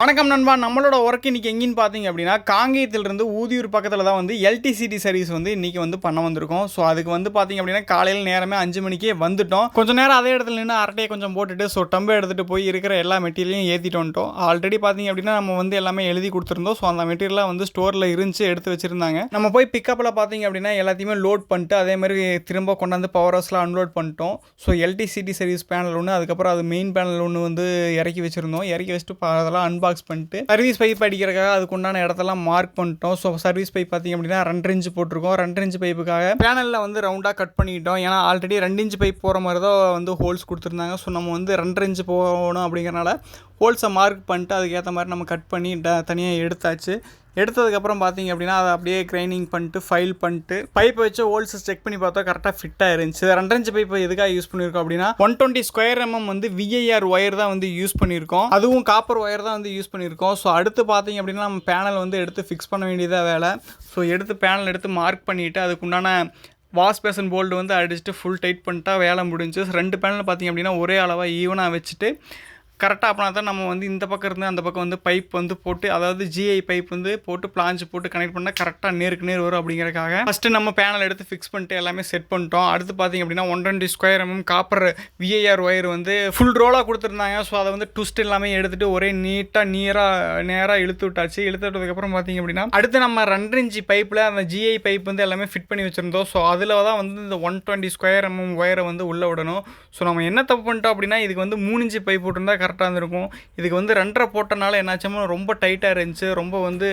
வணக்கம் நண்பா. நம்மளோட ஒர்க் இன்றைக்கி எங்கேன்னு பார்த்தீங்க அப்படின்னா காங்கேயத்திலிருந்து ஊதியூர் பக்கத்தில் தான் வந்து எல்டிசிடி சர்வீஸ் வந்து இன்றைக்கி வந்து பண்ண வந்திருக்கோம். ஸோ அதுக்கு வந்து பார்த்தீங்க அப்படின்னா காலையில் நேரமே 5 மணிக்கே வந்துட்டோம். கொஞ்சம் நேரம் அதே இடத்துல நின்று அரட்டையை கொஞ்சம் போட்டுட்டு ஸோ டம்பை எடுத்துகிட்டு போய் இருக்கிற எல்லா மெட்டீரியலையும் ஏற்றிட்டு வந்துட்டோம். ஆல்ரெடி பார்த்தீங்க அப்படின்னா நம்ம வந்து எல்லாமே எழுதி கொடுத்துருந்தோம். ஸோ அந்த மெட்டீரியலாக வந்து ஸ்டோரில் இருந்துச்சு, எடுத்து வச்சுருந்தாங்க. நம்ம போய் பிக்கப்பில் பார்த்தீங்க அப்படின்னா எல்லாத்தையுமே லோட் பண்ணிட்டு அதேமாதிரி திரும்ப கொண்டாந்து பவர் ஹவுஸில் அன்லோட் பண்ணிட்டோம். ஸோ எல்டிசிடி சர்வீஸ் பேனல் ஒன்று, அதுக்கப்புறம் அது மெயின் பேனல் ஒன்று வந்து இறக்கி வச்சுருந்தோம். இறக்கி வச்சுட்டு அதெல்லாம் அன்பாக்ஸ் பண்ணிட்டு சர்வீஸ் பைப் அடிக்கிறதுக்காக அதுக்குண்டான இடத்தெல்லாம் மார்க் பண்ணிட்டோம். ஸோ சர்வீஸ் பைப் பார்த்தீங்க அப்படின்னா 2 இன்ச் போட்டிருக்கோம். 2 இன்ச் பைப்புக்காக பேனலில் வந்து ரவுண்டாக கட் பண்ணிட்டோம். ஏன்னா ஆல்ரெடி 2 இன்ச் பைப் போகிற மாதிரி தான் வந்து ஹோல்ஸ் கொடுத்துருந்தாங்க. ஸோ நம்ம வந்து 2 இன்ச் போகணும் அப்படிங்கிறனால ஹோல்ஸை மார்க் பண்ணிட்டு அதுக்கேற்ற மாதிரி நம்ம கட் பண்ணி தனியாக எடுத்தாச்சு. எடுத்ததுக்கப்புறம் பார்த்தீங்க அப்படின்னா அதை அப்படியே கிரைண்டிங் பண்ணிட்டு ஃபைல் பண்ணிட்டு பைப்பை வச்சு ஹோல்ஸை செக் பண்ணி பார்த்தா கரெக்டாக ஃபிட்டாக இருந்துச்சு. 2 இன்ச் பைப்பை எதுக்காக யூஸ் பண்ணியிருக்கோம் அப்படின்னா 120 ஸ்கொயர் mm வந்து VIR ஒயர் தான் வந்து யூஸ் பண்ணியிருக்கோம். அதுவும் காப்பர் ஒயர் தான் வந்து யூஸ் பண்ணியிருக்கோம். ஸோ அடுத்து பார்த்தீங்க அப்படின்னா நம்ம பேனல் வந்து எடுத்து ஃபிக்ஸ் பண்ண வேண்டியதாக வேலை. ஸோ எடுத்து பேனல் எடுத்து மார்க் பண்ணிவிட்டு அதுக்குண்டான வாஷ் பேசன் போல்டு வந்து அடிச்சுட்டு ஃபுல் டைட் பண்ணிட்டா வேலை முடிஞ்சு. 2 பேனல் பார்த்திங்க அப்படின்னா ஒரே அளவாக ஈவனாக வச்சுட்டு கரெக்டாக அப்படின்னா தான் நம்ம வந்து இந்த பக்கம் இருந்து அந்த பக்கம் வந்து பைப் வந்து போட்டு, அதாவது GI பைப் வந்து போட்டு பிளாஞ்சு போட்டு கனெக்ட் பண்ணால் கரெக்டாக நேருக்கு நேர் வரும் அப்படிங்கிறக்காக ஃபஸ்ட்டு நம்ம பேனல் எடுத்து ஃபிக்ஸ் பண்ணிட்டு எல்லாமே செட் பண்ணிட்டோம். அடுத்து பார்த்திங்க அப்படின்னா 120 square mm copper VIR wire வந்து ஃபுல் ரோலாக கொடுத்துருந்தாங்க. ஸோ அதை வந்து ட்விஸ்ட் எல்லாமே எடுத்துகிட்டு ஒரே நேராக இழுத்து விட்டாச்சு. இழுத்து விட்டதுக்கப்புறம் பார்த்திங்க அப்படின்னா அடுத்து நம்ம 2 இன்ச் பைப்பில் அந்த GI பைப் வந்து எல்லாமே ஃபிட் பண்ணி வச்சுருந்தோம். ஸோ அதில் தான் வந்து இந்த 120 ஸ்கொயர் mm ஒயரை வந்து உள்ளே விடணும். ஸோ நம்ம என்ன தப்பு பண்ணிட்டோம் அப்படின்னா இதுக்கு வந்து 3 இன்ச் பைப் போட்டிருந்தா கரெக்டாக இருந்திருக்கும். இதுக்கு வந்து 2.5 போட்டனால என்னாச்சுன்னா ரொம்ப டைட்டாக இருந்துச்சு. ரொம்ப வந்து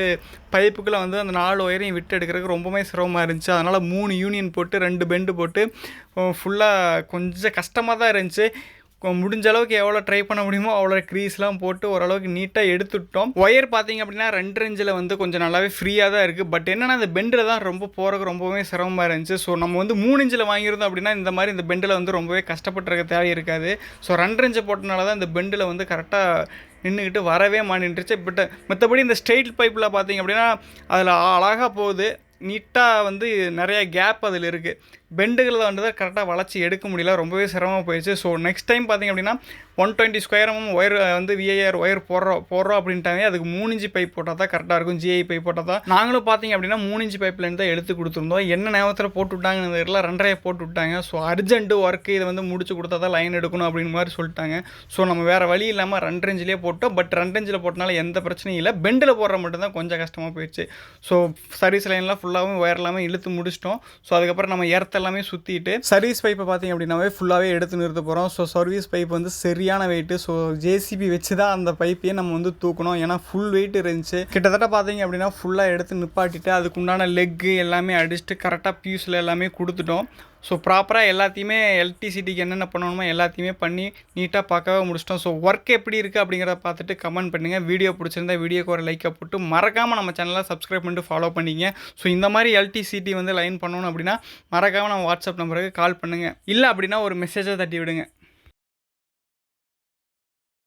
பைப்புக்குள்ளே வந்து அந்த 4 ஒயரையும் விட்டு எடுக்கிறதுக்கு ரொம்பவே சிரமமாக இருந்துச்சு. அதனால் 3 யூனியன் போட்டு 2 பெண்டு போட்டு ஃபுல்லாக கொஞ்சம் கஷ்டமாக தான் இருந்துச்சு. முடிஞ்ச அளவுக்கு எவ்வளோ ட்ரை பண்ண முடியுமோ அவ்வளோ க்ரீஸ்லாம் போட்டு ஓரளவுக்கு நீட்டாக எடுத்துட்டோம். ஒயர் பார்த்திங்க அப்படின்னா 2 இன்ச்சில் வந்து கொஞ்சம் நல்லாவே ஃப்ரீயாக தான் இருக்குது. பட் என்னென்னா இந்த பெண்டில் தான் ரொம்ப போகிறதுக்கு ரொம்பவே சிரமமாக இருந்துச்சு. ஸோ நம்ம வந்து 3 இன்ச்சில் வாங்கியிருந்தோம் அப்படின்னா இந்த மாதிரி இந்த பெண்டில் வந்து ரொம்பவே கஷ்டப்பட்டுருக்க தேவை இருக்காது. ஸோ 2 இன்ச்சு போட்டனால தான் இந்த பெண்டில் வந்து கரெக்டாக நின்றுக்கிட்டு வரவே மாட்டேன்ருச்சு. பட் மற்றபடி இந்த ஸ்ட்ரெயிட் பைப்பில் பார்த்திங்க அப்படின்னா அதில் அழகாக போகுது, நீட்டாக வந்து நிறையா கேப் அதில் இருக்குது. பெண்டுகளில் வந்து கரெக்டாக வளைச்சி எடுக்க முடியல, ரொம்பவே சிரமமாக போயிடுச்சு. ஸோ நெக்ஸ்ட் டைம் பார்த்திங்க அப்படின்னா 120 ஸ்கொயர் mm ஒயர் வந்து VIR ஒயர் போடுறோம் அப்படின்ட்டாங்க. அதுக்கு 3 இன்ச் பைப் போட்டால் தான் கரெக்டாக இருக்கும். GI பைப் போட்டால் தான். நாங்களும் பார்த்திங்க அப்படின்னா 3 இன்ச் பைப்லேருந்து தான் எடுத்து கொடுத்துருந்தோம். என்ன நேரத்தில் போட்டு விட்டாங்கன்னு தெரியல, 2.5 போட்டு விட்டாங்க. ஸோ அர்ஜென்ட்டு ஒர்க்கு இதை வந்து முடிச்சு கொடுத்தா தான் லைன் எடுக்கணும் அப்படின்னு மாதிரி சொல்லிட்டாங்க. ஸோ நம்ம வேறு வழி இல்லாமல் 2 இன்ச்சிலே போட்டோம். பட் 2 இன்ச்சில் போட்டனால எந்த பிரச்சனையும் இல்லை. பெண்டில் போடுற மட்டும்தான் கொஞ்சம் கஷ்டமாக போயிடுச்சு. ஸோ சர்வீஸ் லைன்லாம் ஃபுல்லாகவும் ஒயர் எல்லாமே இழுத்து முடிச்சிட்டோம். ஸோ அதுக்கப்புறம் நம்ம எர்த் எல்லாமே சுற்றிட்டு சர்வீஸ் பைப்பை பார்த்திங்க அப்படின்னாவே ஃபுல்லாகவே எடுத்து நிறுத்த போகிறோம். ஸோ சர்வீஸ் பைப் வந்து சரியான வெயிட்டு. ஸோ JCB வச்சு தான் அந்த பைப்பையே நம்ம வந்து தூக்கணும். ஏன்னா ஃபுல் வெயிட் இருந்துச்சு. கிட்டத்தட்ட பார்த்திங்க அப்படின்னா ஃபுல்லாக எடுத்து நிப்பாட்டிட்டு அதுக்குண்டான லெக்கு எல்லாமே அடிச்சுட்டு கரெக்டாக பியூஸில் எல்லாமே கொடுத்துட்டோம். ஸோ ப்ராப்பராக எல்லாத்தையுமே எல்டிசிடிக்கு என்னென்ன பண்ணணுமோ எல்லாத்தையுமே பண்ணி நீட்டாக பார்க்கவே முடிச்சிட்டோம். ஸோ ஒர்க் எப்படி இருக்குது அப்படிங்கிறத பார்த்துட்டு கமெண்ட் பண்ணுங்கள். வீடியோ பிடிச்சிருந்தா வீடியோக்கு ஒரு லைக்கை போட்டு மறக்காமல் நம்ம சேனலை சப்ஸ்கிரைப் பண்ணிட்டு ஃபாலோ பண்ணிங்க. ஸோ இந்த மாதிரி எல்டிசிடி வந்து லைன் பண்ணணும் அப்படின்னா மறக்காமல் நம்ம வாட்ஸ்அப் நம்பருக்கு கால் பண்ணுங்கள். இல்லை அப்படின்னா ஒரு மெசேஜை தட்டி விடுங்க.